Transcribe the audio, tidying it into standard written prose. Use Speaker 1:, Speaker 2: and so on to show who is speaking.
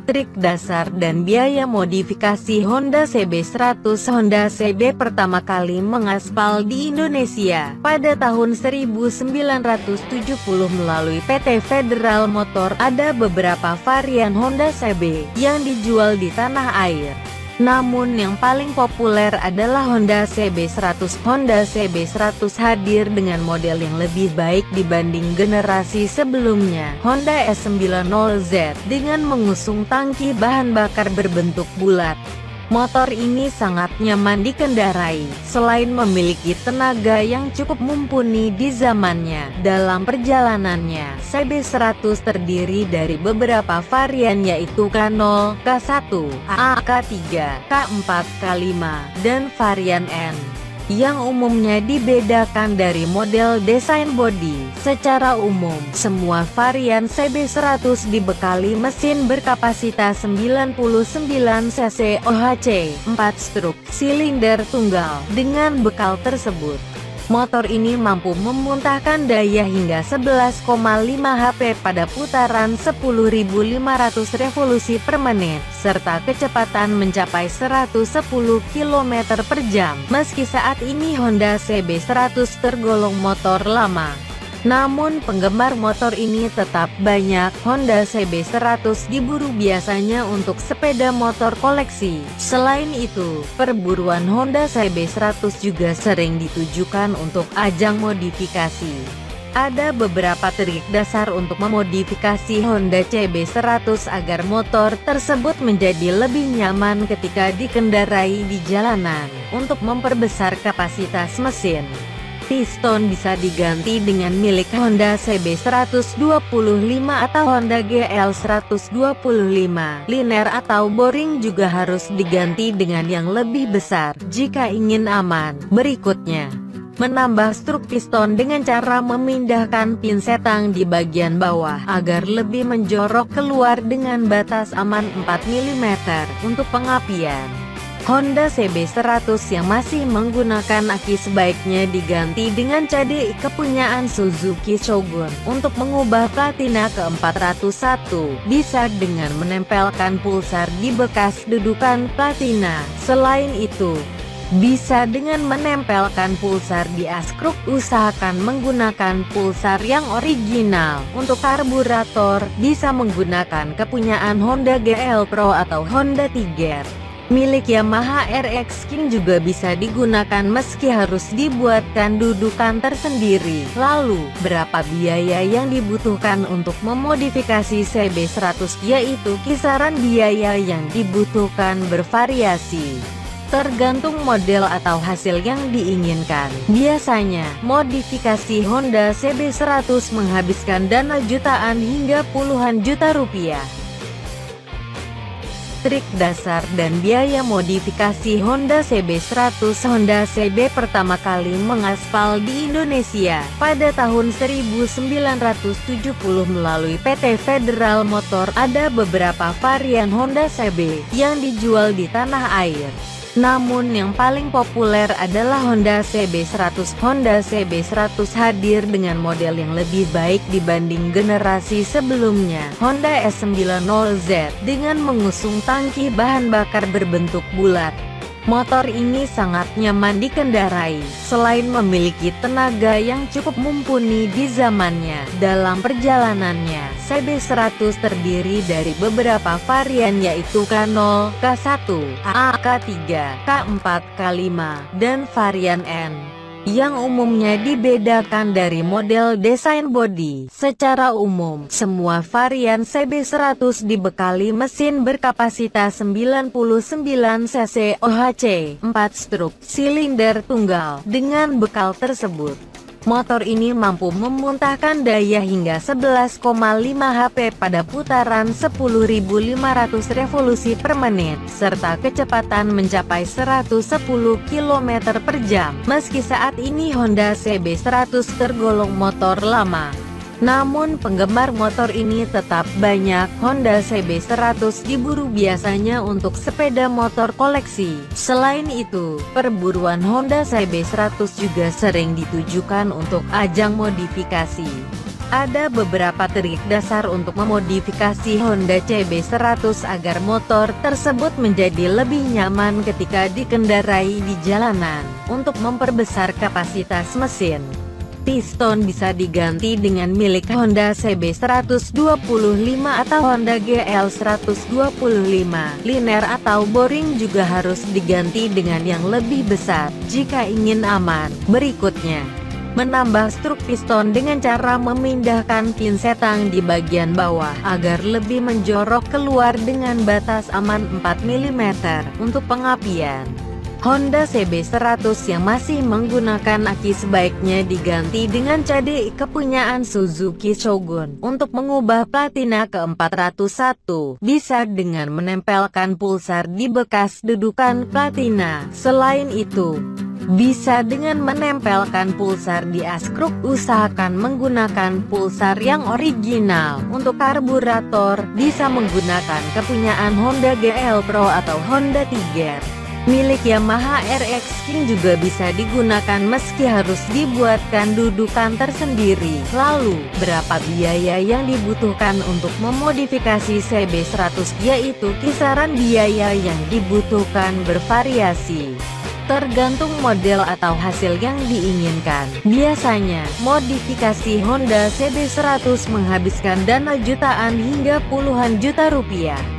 Speaker 1: Trik dasar dan biaya modifikasi Honda CB100. Honda CB pertama kali mengaspal di Indonesia pada tahun 1970 melalui PT Federal Motor. Ada beberapa varian Honda CB yang dijual di tanah air. Namun yang paling populer adalah Honda CB100. Honda CB100 hadir dengan model yang lebih baik dibanding generasi sebelumnya, Honda S90Z, dengan mengusung tangki bahan bakar berbentuk bulat. Motor ini sangat nyaman dikendarai, selain memiliki tenaga yang cukup mumpuni di zamannya. Dalam perjalanannya, CB100 terdiri dari beberapa varian yaitu K0, K1, AA, K3, K4, K5, dan varian N, yang umumnya dibedakan dari model desain bodi. Secara umum, semua varian CB100 dibekali mesin berkapasitas 99 cc OHC, 4 struk, silinder tunggal. Dengan bekal tersebut, motor ini mampu memuntahkan daya hingga 11,5 HP pada putaran 10.500 revolusi per menit, serta kecepatan mencapai 110 km per jam. Meski saat ini Honda CB100 tergolong motor lama, namun penggemar motor ini tetap banyak. Honda CB100 diburu biasanya untuk sepeda motor koleksi. Selain itu, perburuan Honda CB100 juga sering ditujukan untuk ajang modifikasi. Ada beberapa trik dasar untuk memodifikasi Honda CB100 agar motor tersebut menjadi lebih nyaman ketika dikendarai di jalanan. Untuk memperbesar kapasitas mesin, piston bisa diganti dengan milik Honda CB125 atau Honda GL125. Liner atau boring juga harus diganti dengan yang lebih besar jika ingin aman. Berikutnya, menambah struk piston dengan cara memindahkan pin setang di bagian bawah agar lebih menjorok keluar dengan batas aman 4 mm untuk pengapian. Honda CB100 yang masih menggunakan aki sebaiknya diganti dengan CDI kepunyaan Suzuki Shogun. Untuk mengubah platina ke 401, bisa dengan menempelkan pulsar di bekas dudukan platina. Selain itu, bisa dengan menempelkan pulsar di askruk. Usahakan menggunakan pulsar yang original. Untuk karburator, bisa menggunakan kepunyaan Honda GL Pro atau Honda Tiger milik Yamaha RX King juga bisa digunakan meski harus dibuatkan dudukan tersendiri. Lalu, berapa biaya yang dibutuhkan untuk memodifikasi CB100? Yaitu kisaran biaya yang dibutuhkan bervariasi tergantung model atau hasil yang diinginkan. Biasanya, modifikasi Honda CB100 menghabiskan dana jutaan hingga puluhan juta rupiah. Trik dasar dan biaya modifikasi Honda CB100. Honda CB pertama kali mengaspal di Indonesia pada tahun 1970 melalui PT Federal Motor. Ada beberapa varian Honda CB yang dijual di tanah air. Namun yang paling populer adalah Honda CB100. Honda CB100 hadir dengan model yang lebih baik dibanding generasi sebelumnya, Honda S90Z, dengan mengusung tangki bahan bakar berbentuk bulat. Motor ini sangat nyaman dikendarai, selain memiliki tenaga yang cukup mumpuni di zamannya. Dalam perjalanannya, CB100 terdiri dari beberapa varian yaitu K0, K1, AA, K3, K4, K5, dan varian N, yang umumnya dibedakan dari model desain bodi. Secara umum, semua varian CB100 dibekali mesin berkapasitas 99 cc OHC, 4 struk, silinder tunggal. Dengan bekal tersebut, motor ini mampu memuntahkan daya hingga 11,5 HP pada putaran 10.500 revolusi per menit, serta kecepatan mencapai 110 km per jam. Meski saat ini Honda CB100 tergolong motor lama, namun penggemar motor ini tetap banyak. Honda CB100 diburu biasanya untuk sepeda motor koleksi. Selain itu, perburuan Honda CB100 juga sering ditujukan untuk ajang modifikasi. Ada beberapa trik dasar untuk memodifikasi Honda CB100 agar motor tersebut menjadi lebih nyaman ketika dikendarai di jalanan. Untuk memperbesar kapasitas mesin, piston bisa diganti dengan milik Honda CB125 atau Honda GL125. Liner atau boring juga harus diganti dengan yang lebih besar, jika ingin aman. Berikutnya, menambah struk piston dengan cara memindahkan pin setang di bagian bawah, agar lebih menjorok keluar dengan batas aman 4 mm. Untuk pengapian Honda CB100 yang masih menggunakan aki sebaiknya diganti dengan CDI kepunyaan Suzuki Shogun. Untuk mengubah platina ke 401, bisa dengan menempelkan pulsar di bekas dudukan platina. Selain itu, bisa dengan menempelkan pulsar di askruk. Usahakan menggunakan pulsar yang original. Untuk karburator, bisa menggunakan kepunyaan Honda GL Pro atau Honda Tiger milik Yamaha RX King juga bisa digunakan meski harus dibuatkan dudukan tersendiri. Lalu, berapa biaya yang dibutuhkan untuk memodifikasi CB100? Yaitu kisaran biaya yang dibutuhkan bervariasi, tergantung model atau hasil yang diinginkan. Biasanya, modifikasi Honda CB100 menghabiskan dana jutaan hingga puluhan juta rupiah.